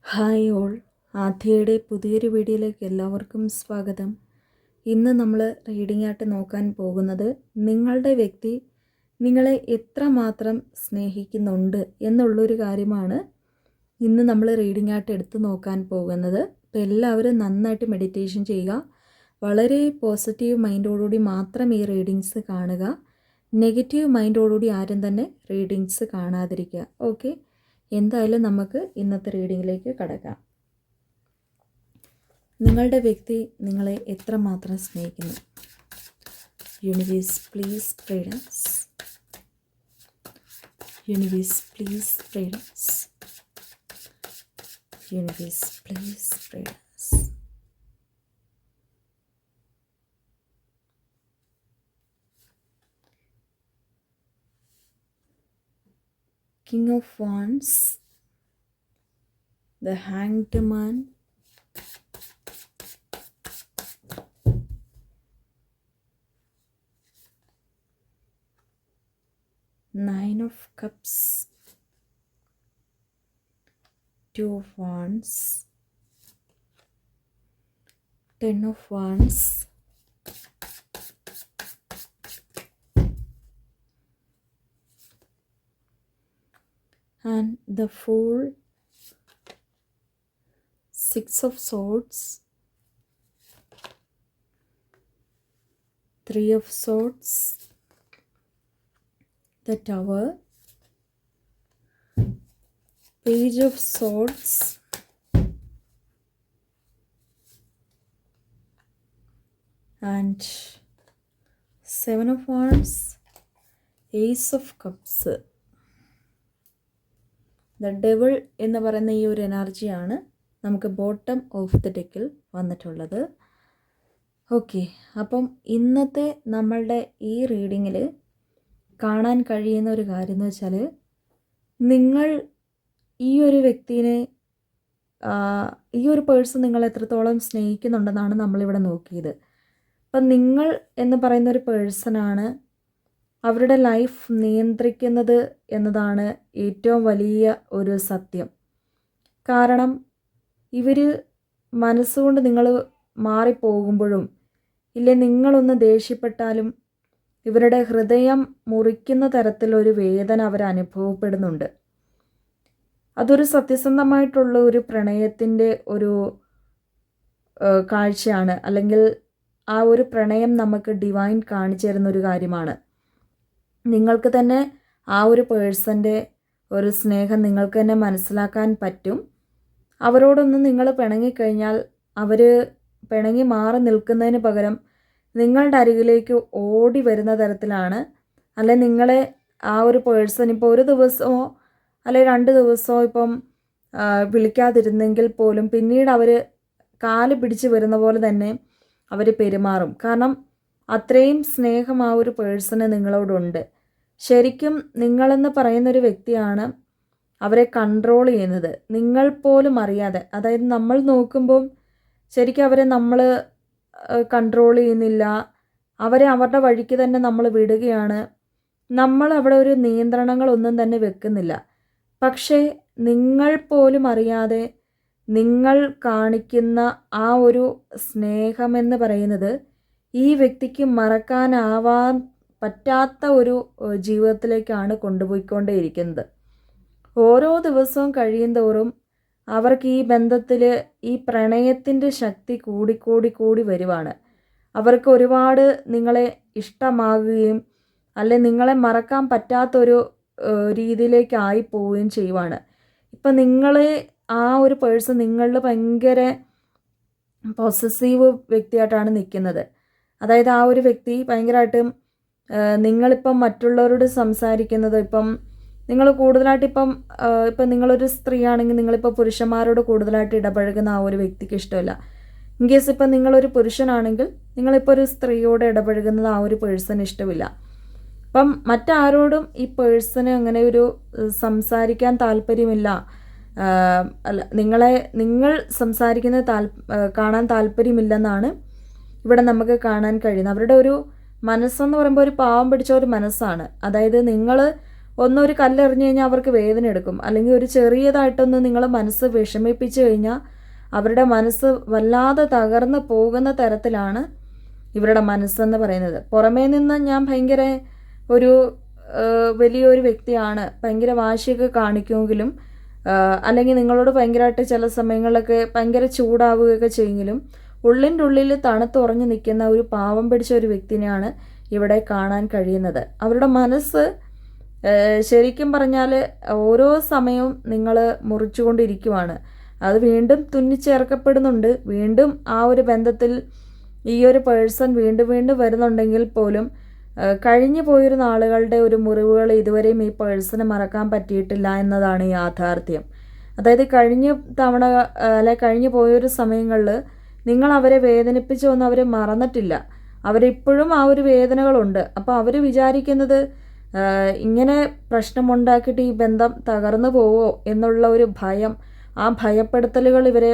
Hi all, ആദ്യയുടെ പുതിയൊരു വീഡിയോയിലേക്ക് എല്ലാവർക്കും സ്വാഗതം. ഇന്ന് നമ്മൾ റീഡിംഗ് ആയിട്ട് നോക്കാൻ പോകുന്നത് നിങ്ങളുടെ വ്യക്തി നിങ്ങളെ എത്രമാത്രം സ്നേഹിക്കുന്നുണ്ട് എന്നുള്ളൊരു കാര്യമാണ് ഇന്ന് നമ്മൾ റീഡിംഗ് ആയിട്ട് എടുത്ത് നോക്കാൻ പോകുന്നത്. അപ്പോൾ എല്ലാവരും നന്നായിട്ട് മെഡിറ്റേഷൻ ചെയ്യുക. വളരെ പോസിറ്റീവ് മൈൻഡോടുകൂടി മാത്രം ഈ റീഡിങ്സ് കാണുക. നെഗറ്റീവ് മൈൻഡോടുകൂടി ആരും തന്നെ റീഡിങ്സ് കാണാതിരിക്കുക. ഓക്കെ, എന്തായാലും നമുക്ക് ഇന്നത്തെ റീഡിങ്ങിലേക്ക് കടക്കാം. നിങ്ങളുടെ വ്യക്തി നിങ്ങളെ എത്രമാത്രം സ്നേഹിക്കുന്നു? Universe please guidance. Universe please guidance. Universe please guidance. King of Wands, the Hanged Man, Nine of Cups, Two of Wands, Ten of Wands, and the Fool, Six of Swords, Three of Swords, the Tower, Page of Swords, and Seven of Wands, Ace of Cups. The devil എന്ന് പറയുന്ന ഈ ഒരു എനർജിയാണ് നമുക്ക് bottom of the ഡെക്കിൽ വന്നിട്ടുള്ളത്. Okay, അപ്പം ഇന്നത്തെ നമ്മളുടെ ഈ റീഡിങ്ങിൽ കാണാൻ കഴിയുന്ന ഒരു കാര്യം എന്ന് വെച്ചാൽ, നിങ്ങൾ ഈ ഒരു വ്യക്തിനെ, ഈ ഒരു പേഴ്സൺ നിങ്ങൾ എത്രത്തോളം സ്നേഹിക്കുന്നുണ്ടെന്നാണ് നമ്മളിവിടെ നോക്കിയത്. അപ്പം നിങ്ങൾ എന്ന് പറയുന്ന ഒരു പേഴ്സണാണ് അവരുടെ ലൈഫ് നിയന്ത്രിക്കുന്നത് എന്നതാണ് ഏറ്റവും വലിയ ഒരു സത്യം. കാരണം ഇവർ മനസ്സുകൊണ്ട് നിങ്ങൾ മാറിപ്പോകുമ്പോഴും ഇല്ലേ നിങ്ങളൊന്ന് ദേഷ്യപ്പെട്ടാലും ഇവരുടെ ഹൃദയം മുറിക്കുന്ന തരത്തിലൊരു വേദന അവർ അനുഭവപ്പെടുന്നുണ്ട്. അതൊരു സത്യസന്ധമായിട്ടുള്ള ഒരു പ്രണയത്തിൻ്റെ ഒരു കാഴ്ചയാണ്. അല്ലെങ്കിൽ ആ ഒരു പ്രണയം നമുക്ക് ഡിവൈൻ കാണിച്ചു തരുന്ന ഒരു കാര്യമാണ്. നിങ്ങൾക്ക് തന്നെ ആ ഒരു പേഴ്സൻ്റെ ഒരു സ്നേഹം നിങ്ങൾക്ക് തന്നെ മനസ്സിലാക്കാൻ പറ്റും. അവരോടൊന്ന് നിങ്ങൾ പിണങ്ങിക്കഴിഞ്ഞാൽ അവർ പിണങ്ങി മാറി നിൽക്കുന്നതിന് പകരം നിങ്ങളുടെ അരികിലേക്ക് ഓടി വരുന്ന തരത്തിലാണ്. അല്ലെ നിങ്ങളെ ആ ഒരു പേഴ്സൺ ഇപ്പോൾ ഒരു ദിവസമോ അല്ലെ 2 ദിവസമോ ഇപ്പം വിളിക്കാതിരുന്നെങ്കിൽ പോലും പിന്നീട് അവർ കാല് പിടിച്ച് വരുന്ന പോലെ തന്നെ അവർ പെരുമാറും. കാരണം അത്രയും സ്നേഹം ആ ഒരു പേഴ്സണ് നിങ്ങളോടുണ്ട്. ശരിക്കും നിങ്ങളെന്ന് പറയുന്നൊരു വ്യക്തിയാണ് അവരെ കൺട്രോൾ ചെയ്യുന്നത്, നിങ്ങൾ പോലും അറിയാതെ. അതായത് നമ്മൾ നോക്കുമ്പോൾ ശരിക്കും അവരെ നമ്മൾ കൺട്രോൾ ചെയ്യുന്നില്ല, അവരെ അവരുടെ വഴിക്ക് തന്നെ നമ്മൾ വിടുകയാണ്. നമ്മൾ അവിടെ ഒരു നിയന്ത്രണങ്ങളൊന്നും തന്നെ വെക്കുന്നില്ല. പക്ഷേ നിങ്ങൾ പോലും അറിയാതെ നിങ്ങൾ കാണിക്കുന്ന ആ ഒരു സ്നേഹമെന്ന് പറയുന്നത് ഈ വ്യക്തിക്ക് മറക്കാനാവാൻ പറ്റാത്ത ഒരു ജീവിതത്തിലേക്കാണ് കൊണ്ടുപോയിക്കൊണ്ടേയിരിക്കുന്നത്. ഓരോ ദിവസവും കഴിയുന്തോറും അവർക്ക് ഈ ബന്ധത്തിൽ ഈ പ്രണയത്തിൻ്റെ ശക്തി കൂടി വരുവാണ്. അവർക്ക് ഒരുപാട് നിങ്ങളെ ഇഷ്ടമാകുകയും അല്ലെ നിങ്ങളെ മറക്കാൻ പറ്റാത്തൊരു രീതിയിലേക്കായി പോവുകയും ചെയ്യുവാണ്. ഇപ്പം നിങ്ങളെ ആ ഒരു പേഴ്സൺ നിങ്ങളിൽ ഭയങ്കര പൊസസീവ് വ്യക്തിയായിട്ടാണ് നിൽക്കുന്നത്. അതായത് ആ ഒരു വ്യക്തി ഭയങ്കരമായിട്ടും നിങ്ങളിപ്പം മറ്റുള്ളവരോട് സംസാരിക്കുന്നത്, ഇപ്പം നിങ്ങൾ കൂടുതലായിട്ട് ഇപ്പം നിങ്ങളൊരു സ്ത്രീ ആണെങ്കിൽ നിങ്ങളിപ്പോൾ പുരുഷന്മാരോട് കൂടുതലായിട്ട് ഇടപഴകുന്ന ആ ഒരു വ്യക്തിക്ക് ഇഷ്ടമില്ല. ഇൻ കേസ് ഇപ്പം നിങ്ങളൊരു പുരുഷനാണെങ്കിൽ നിങ്ങളിപ്പോൾ ഒരു സ്ത്രീയോട് ഇടപഴകുന്നത് ആ ഒരു പേഴ്സൺ ഇഷ്ടമില്ല. അപ്പം മറ്റാരോടും ഈ പേഴ്സണ് അങ്ങനെ ഒരു സംസാരിക്കാൻ താല്പര്യമില്ല. അല്ല, നിങ്ങൾ സംസാരിക്കുന്നത് കാണാൻ താല്പര്യമില്ലെന്നാണ് ഇവിടെ നമുക്ക് കാണാൻ കഴിയുന്നത്. അവരുടെ ഒരു മനസ്സെന്ന് പറയുമ്പോൾ ഒരു പാവം പിടിച്ച ഒരു മനസ്സാണ്. അതായത് നിങ്ങൾ ഒന്നൊരു കല്ലെറിഞ്ഞു കഴിഞ്ഞാൽ അവർക്ക് വേദന എടുക്കും. അല്ലെങ്കിൽ ഒരു ചെറിയതായിട്ടൊന്ന് നിങ്ങൾ മനസ്സ് വിഷമിപ്പിച്ചു കഴിഞ്ഞാൽ അവരുടെ മനസ്സ് വല്ലാതെ തകർന്ന് പോകുന്ന തരത്തിലാണ് ഇവരുടെ മനസ്സെന്ന് പറയുന്നത്. പുറമേ നിന്ന് ഞാൻ ഭയങ്കര ഒരു വലിയൊരു വ്യക്തിയാണ്, ഭയങ്കര വാശിയൊക്കെ കാണിക്കുമെങ്കിലും അല്ലെങ്കിൽ നിങ്ങളോട് ഭയങ്കരമായിട്ട് ചില സമയങ്ങളിലൊക്കെ ഭയങ്കര ചൂടാവുകയൊക്കെ ചെയ്യുമെങ്കിലും ഉള്ളിൻ്റെ ഉള്ളിൽ തണുത്തുറഞ്ഞു നിൽക്കുന്ന ഒരു പാവം പിടിച്ച ഒരു വ്യക്തിനെയാണ് ഇവിടെ കാണാൻ കഴിയുന്നത്. അവരുടെ മനസ്സ് ശരിക്കും പറഞ്ഞാൽ ഓരോ സമയവും നിങ്ങൾ മുറിച്ചുകൊണ്ടിരിക്കുവാണ്. അത് വീണ്ടും തുന്നിച്ചേർക്കപ്പെടുന്നുണ്ട്. വീണ്ടും ആ ഒരു ബന്ധത്തിൽ ഈ ഒരു പേഴ്സൺ വീണ്ടും വീണ്ടും വരുന്നുണ്ടെങ്കിൽ പോലും കഴിഞ്ഞു പോയൊരു നാളുകളുടെ ഒരു മുറിവുകൾ ഇതുവരെയും ഈ പേഴ്സണ് മറക്കാൻ പറ്റിയിട്ടില്ല എന്നതാണ് യാഥാർത്ഥ്യം. അതായത് കഴിഞ്ഞ തവണ കഴിഞ്ഞു പോയൊരു സമയങ്ങളിൽ നിങ്ങൾ അവരെ വേദനിപ്പിച്ചൊന്നും അവർ മറന്നിട്ടില്ല. അവരിപ്പോഴും ആ ഒരു വേദനകളുണ്ട്. അപ്പോൾ അവർ വിചാരിക്കുന്നത് ഇങ്ങനെ പ്രശ്നമുണ്ടാക്കിയിട്ട് ഈ ബന്ധം തകർന്നു പോവോ എന്നുള്ള ഒരു ഭയം, ആ ഭയപ്പെടുത്തലുകൾ ഇവരെ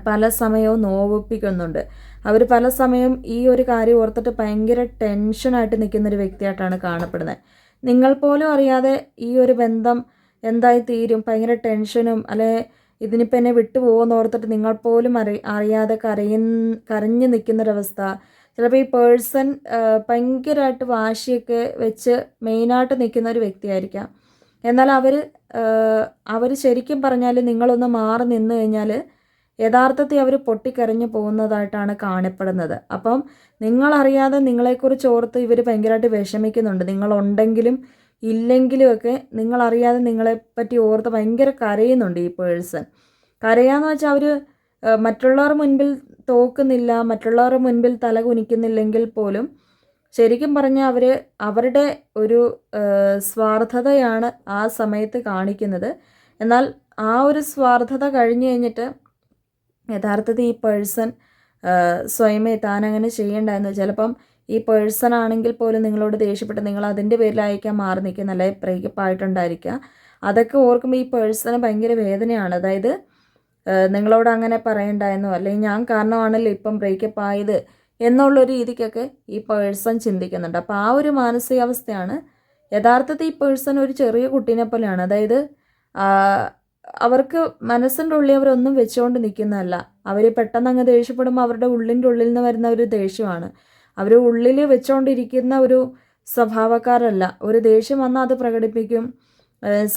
പല സമയവും നോവിപ്പിക്കുന്നുണ്ട്. അവർ പല സമയം ഈ ഒരു കാര്യം ഓർത്തിട്ട് ഭയങ്കര ടെൻഷനായിട്ട് നിൽക്കുന്നൊരു വ്യക്തിയായിട്ടാണ് കാണപ്പെടുന്നത്. നിങ്ങൾ പോലും അറിയാതെ ഈ ഒരു ബന്ധം എന്തായി തീരും, ഭയങ്കര ടെൻഷനും അല്ലെ ഇതിനിപ്പോൾ എന്നെ വിട്ടുപോകുമെന്ന് ഓർത്തിട്ട് നിങ്ങൾ പോലും അറിയാതെ കരഞ്ഞു നിൽക്കുന്നൊരവസ്ഥ. ചിലപ്പോൾ ഈ പേഴ്സൺ ഭയങ്കരമായിട്ട് വാശിയൊക്കെ വെച്ച് മെയിനായിട്ട് നിൽക്കുന്ന ഒരു വ്യക്തിയായിരിക്കാം. എന്നാൽ അവർ ശരിക്കും പറഞ്ഞാൽ നിങ്ങളൊന്ന് മാറി നിന്ന് കഴിഞ്ഞാൽ യഥാർത്ഥത്തിൽ അവർ പൊട്ടിക്കരഞ്ഞു പോകുന്നതായിട്ടാണ് കാണപ്പെടുന്നത്. അപ്പം നിങ്ങളറിയാതെ നിങ്ങളെക്കുറിച്ച് ഓർത്ത് ഇവർ ഭയങ്കരമായിട്ട് വിഷമിക്കുന്നുണ്ട്. നിങ്ങളുണ്ടെങ്കിലും ഇല്ലെങ്കിലും ഒക്കെ നിങ്ങളറിയാതെ നിങ്ങളെപ്പറ്റി ഓർത്ത് ഭയങ്കര കരയുന്നുണ്ട് ഈ പേഴ്സൺ. കരയാന്ന് വെച്ചാൽ അവർ മറ്റുള്ളവർ മുൻപിൽ തോക്കുന്നില്ല, മറ്റുള്ളവരുടെ മുൻപിൽ തല കുനിക്കുന്നില്ലെങ്കിൽ പോലും ശരിക്കും പറഞ്ഞാൽ അവരുടെ ഒരു സ്വാർത്ഥതയാണ് ആ സമയത്ത് കാണിക്കുന്നത്. എന്നാൽ ആ ഒരു സ്വാർത്ഥത കഴിഞ്ഞ് കഴിഞ്ഞിട്ട് യഥാർത്ഥത്തിൽ ഈ പേഴ്സൺ സ്വയമേ താനങ്ങനെ ചെയ്യേണ്ടായിരുന്നു. ചിലപ്പം ഈ പേഴ്സൺ ആണെങ്കിൽ പോലും നിങ്ങളോട് ദേഷ്യപ്പെട്ട് നിങ്ങൾ അതിൻ്റെ പേരിലായിരിക്കാം മാറി നിൽക്കുന്ന, അല്ലെങ്കിൽ ബ്രേക്കപ്പ് ആയിട്ടുണ്ടായിരിക്കുക. അതൊക്കെ ഓർക്കുമ്പോൾ ഈ പേഴ്സണ് ഭയങ്കര വേദനയാണ്. അതായത് നിങ്ങളോട് അങ്ങനെ പറയണ്ടായിരുന്നു, അല്ലെങ്കിൽ ഞാൻ കാരണമാണല്ലോ ഇപ്പം ബ്രേക്കപ്പ് ആയത് എന്നുള്ളൊരു രീതിക്കൊക്കെ ഈ പേഴ്സൺ ചിന്തിക്കുന്നുണ്ട്. അപ്പോൾ ആ ഒരു മാനസികാവസ്ഥയാണ് യഥാർത്ഥത്തിൽ ഈ പേഴ്സൺ ഒരു ചെറിയ കുട്ടീനെ പോലെയാണ്. അതായത് അവർക്ക് മനസ്സിൻ്റെ ഉള്ളിൽ അവരൊന്നും വെച്ചുകൊണ്ട് നിൽക്കുന്നതല്ല. അവർ പെട്ടെന്ന് അങ്ങ് ദേഷ്യപ്പെടുമ്പോൾ അവരുടെ ഉള്ളിൻ്റെ ഉള്ളിൽ നിന്ന് വരുന്ന ഒരു ദേഷ്യമാണ്. അവർ ഉള്ളിൽ വെച്ചുകൊണ്ടിരിക്കുന്ന ഒരു സ്വഭാവക്കാരല്ല. ഒരു ദേഷ്യം വന്നാൽ അത് പ്രകടിപ്പിക്കും,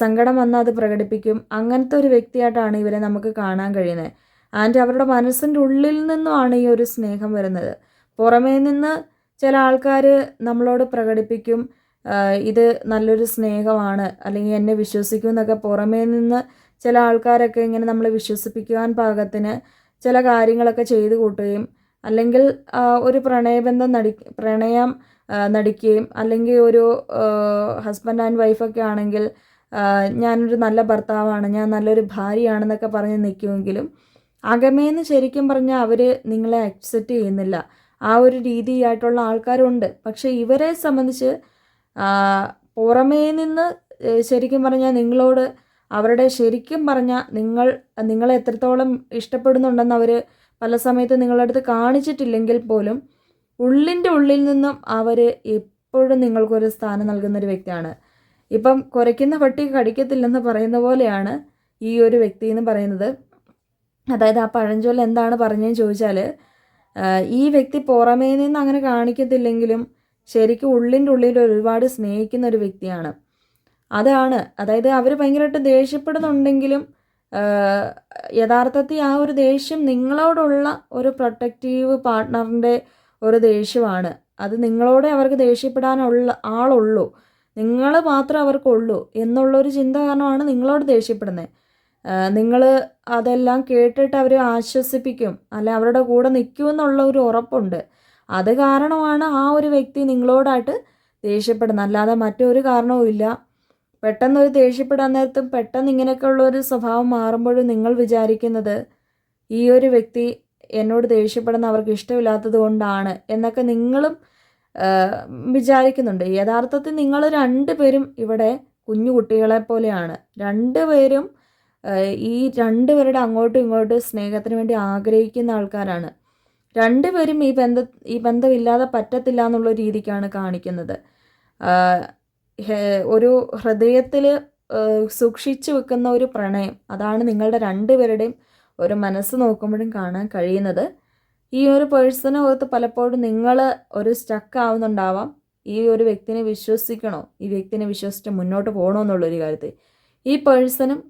സങ്കടം വന്നാൽ അത് പ്രകടിപ്പിക്കും. അങ്ങനത്തെ ഒരു വ്യക്തിയായിട്ടാണ് ഇവരെ നമുക്ക് കാണാൻ കഴിയുന്നത്. ആൻഡ് അവരുടെ മനസ്സിൻ്റെ ഉള്ളിൽ നിന്നുമാണ് ഈ ഒരു സ്നേഹം വരുന്നത്. പുറമേ നിന്ന് ചില ആൾക്കാർ നമ്മളോട് പ്രകടിപ്പിക്കും ഇത് നല്ലൊരു സ്നേഹമാണ്, അല്ലെങ്കിൽ എന്നെ വിശ്വസിക്കും എന്നൊക്കെ പുറമേ നിന്ന് ചില ആൾക്കാരൊക്കെ ഇങ്ങനെ നമ്മളെ വിശ്വസിപ്പിക്കുവാൻ പാകത്തിന് ചില കാര്യങ്ങളൊക്കെ ചെയ്തു കൂട്ടുകയും, അല്ലെങ്കിൽ ഒരു പ്രണയം നടിക്കുകയും, അല്ലെങ്കിൽ ഒരു ഹസ്ബൻഡ് ആൻഡ് വൈഫൊക്കെ ആണെങ്കിൽ ഞാനൊരു നല്ല ഭർത്താവാണ്, ഞാൻ നല്ലൊരു ഭാര്യയാണെന്നൊക്കെ പറഞ്ഞ് നിൽക്കുമെങ്കിലും അകമേന്ന് ശരിക്കും പറഞ്ഞാൽ അവർ നിങ്ങളെ അക്സെപ്റ്റ് ചെയ്യുന്നില്ല. ആ ഒരു രീതിയായിട്ടുള്ള ആൾക്കാരുണ്ട്. പക്ഷേ ഇവരെ സംബന്ധിച്ച് പുറമേ നിന്ന് ശരിക്കും പറഞ്ഞാൽ നിങ്ങളോട് അവരുടെ ശരിക്കും പറഞ്ഞാൽ നിങ്ങളെ എത്രത്തോളം ഇഷ്ടപ്പെടുന്നുണ്ടെന്ന് അവർ പല സമയത്ത് നിങ്ങളുടെ അടുത്ത് കാണിച്ചിട്ടില്ലെങ്കിൽ പോലും ഉള്ളിൻ്റെ ഉള്ളിൽ നിന്നും അവർ എപ്പോഴും നിങ്ങൾക്കൊരു സ്ഥാനം നൽകുന്നൊരു വ്യക്തിയാണ്. ഇപ്പം കുരയ്ക്കുന്ന പട്ടി കടിക്കത്തില്ലെന്ന് പറയുന്ന പോലെയാണ് ഈ ഒരു വ്യക്തി എന്ന് പറയുന്നത്. അതായത് ആ പഴഞ്ചൊല്ല് എന്താണ് പറഞ്ഞതെന്ന് ചോദിച്ചാൽ, ഈ വ്യക്തി പുറമേ നിന്ന് അങ്ങനെ കാണിക്കത്തില്ലെങ്കിലും ശരിക്കും ഉള്ളിൻ്റെ ഉള്ളിൽ ഒരുപാട് സ്നേഹിക്കുന്ന ഒരു വ്യക്തിയാണ്. അതായത് അവർ ഭയങ്കരമായിട്ട് ദേഷ്യപ്പെടുന്നുണ്ടെങ്കിലും യഥാർത്ഥത്തിൽ ആ ഒരു ദേഷ്യം നിങ്ങളോടുള്ള ഒരു പ്രൊട്ടക്റ്റീവ് പാർട്ട്ണറിൻ്റെ ഒരു ദേഷ്യമാണ്. അത് നിങ്ങളോടെ അവർക്ക് ദേഷ്യപ്പെടാനുള്ള ആളുള്ളൂ, നിങ്ങൾ മാത്രം അവർക്കുള്ളൂ എന്നുള്ളൊരു ചിന്ത കാരണമാണ് നിങ്ങളോട് ദേഷ്യപ്പെടുന്നത്. നിങ്ങൾ അതെല്ലാം കേട്ടിട്ട് അവരെ ആശ്വസിപ്പിക്കും, അല്ല അവരുടെ കൂടെ നിൽക്കുമെന്നുള്ള ഒരു ഉറപ്പുണ്ട്. അത് കാരണമാണ് ആ ഒരു വ്യക്തി നിങ്ങളോടായിട്ട് ദേഷ്യപ്പെടുന്നത്, അല്ലാതെ മറ്റൊരു കാരണവും ഇല്ല. പെട്ടെന്നൊരു ദേഷ്യപ്പെടാൻ നേരത്തും പെട്ടെന്ന് ഇങ്ങനെയൊക്കെയുള്ളൊരു സ്വഭാവം മാറുമ്പോഴും നിങ്ങൾ വിചാരിക്കുന്നത് ഈ ഒരു വ്യക്തി എന്നോട് ദേഷ്യപ്പെടുന്ന അവർക്ക് ഇഷ്ടമില്ലാത്തത് കൊണ്ടാണ് എന്നൊക്കെ നിങ്ങളും വിചാരിക്കുന്നുണ്ട്. യഥാർത്ഥത്തിൽ നിങ്ങൾ രണ്ടുപേരും ഇവിടെ കുഞ്ഞു കുട്ടികളെ പോലെയാണ്. രണ്ടുപേരും ഈ രണ്ടുപേരുടെ അങ്ങോട്ടും ഇങ്ങോട്ടും സ്നേഹത്തിന് വേണ്ടി ആഗ്രഹിക്കുന്ന ആൾക്കാരാണ്. രണ്ടുപേരും ഈ ബന്ധമില്ലാതെ പറ്റത്തില്ല എന്നുള്ള രീതിക്കാണ് കാണിക്കുന്നത്. ഒരു ഹൃദയത്തിൽ സൂക്ഷിച്ചു വെക്കുന്ന ഒരു പ്രണയം, അതാണ് നിങ്ങളുടെ രണ്ടുപേരുടെയും ഒരു മനസ്സ് നോക്കുമ്പോഴും കാണാൻ കഴിയുന്നത്. ഈ ഒരു പേഴ്സണെ ഓർത്ത് പലപ്പോഴും നിങ്ങൾ ഒരു സ്റ്റക്ക് ആവുന്നുണ്ടാവാം. ഈ ഒരു വ്യക്തിനെ വിശ്വസിക്കണോ, ഈ വ്യക്തിനെ വിശ്വസിച്ച് മുന്നോട്ട് പോകണോ എന്നുള്ളൊരു കാര്യത്തിൽ. ഈ പേഴ്സണും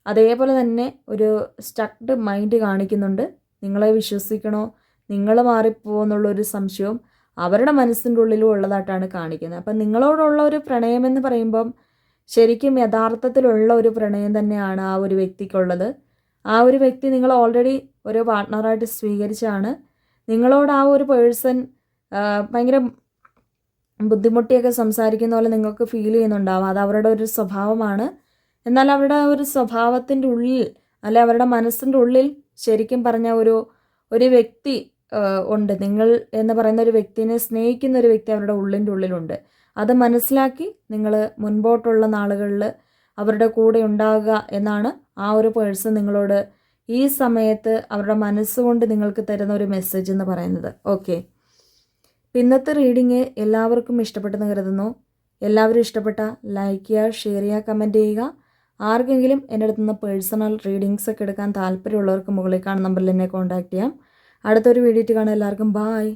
അതേപോലെ തന്നെ ഒരു സ്റ്റക്ഡ് മൈൻഡ് കാണിക്കുന്നുണ്ട്. നിങ്ങളെ വിശ്വസിക്കണോ, നിങ്ങൾ മാറിപ്പോകുന്നുള്ളൊരു സംശയവും അവരുടെ മനസ്സിൻ്റെ ഉള്ളിലും ഉള്ളതായിട്ടാണ് കാണിക്കുന്നത്. അപ്പം നിങ്ങളോടുള്ള ഒരു പ്രണയമെന്ന് പറയുമ്പം ശരിക്കും യഥാർത്ഥത്തിലുള്ള ഒരു പ്രണയം തന്നെയാണ് ആ ഒരു വ്യക്തിക്കുള്ളത്. ആ ഒരു വ്യക്തി നിങ്ങൾ ഓൾറെഡി ഒരു പാർട്ട്ണറായിട്ട് സ്വീകരിച്ചാണ്. നിങ്ങളോട് ആ ഒരു പേഴ്സൺ ഭയങ്കര ബുദ്ധിമുട്ടിയൊക്കെ സംസാരിക്കുന്ന പോലെ നിങ്ങൾക്ക് ഫീൽ ചെയ്യുന്നുണ്ടാവും. അത് അവരുടെ ഒരു സ്വഭാവമാണ്. എന്നാൽ അവരുടെ ഒരു സ്വഭാവത്തിൻ്റെ ഉള്ളിൽ, അല്ലെ അവരുടെ മനസ്സിൻ്റെ ഉള്ളിൽ ശരിക്കും പറഞ്ഞ ഒരു വ്യക്തി ഉണ്ട്. നിങ്ങൾ എന്ന് പറയുന്ന ഒരു വ്യക്തിനെ സ്നേഹിക്കുന്ന ഒരു വ്യക്തി അവരുടെ ഉള്ളിൻ്റെ ഉള്ളിലുണ്ട്. അത് മനസ്സിലാക്കി നിങ്ങൾ മുൻപോട്ടുള്ള നാളുകളിൽ അവരുടെ കൂടെ ഉണ്ടാകുക എന്നാണ് ആ ഒരു പേഴ്സൺ നിങ്ങളോട് ഈ സമയത്ത് അവരുടെ മനസ്സുകൊണ്ട് നിങ്ങൾക്ക് തരുന്ന ഒരു മെസ്സേജ് എന്ന് പറയുന്നത്. ഓക്കെ, ഇന്നത്തെ റീഡിങ് എല്ലാവർക്കും ഇഷ്ടപ്പെട്ടെന്ന് കരുതുന്നു. എല്ലാവരും ഇഷ്ടപ്പെട്ട ലൈക്ക് ചെയ്യുക, ഷെയർ ചെയ്യുക, കമൻറ്റ് ചെയ്യുക. ആർക്കെങ്കിലും എൻ്റെ അടുത്ത് നിന്ന് പേഴ്സണൽ റീഡിങ്സ് ഒക്കെ എടുക്കാൻ താല്പര്യമുള്ളവർക്ക് മുകളിൽ കാണുന്ന നമ്പറിൽ എന്നെ കോൺടാക്റ്റ് ചെയ്യാം. അടുത്തൊരു വീഡിയോ കാണാം. എല്ലാവർക്കും ബായ്.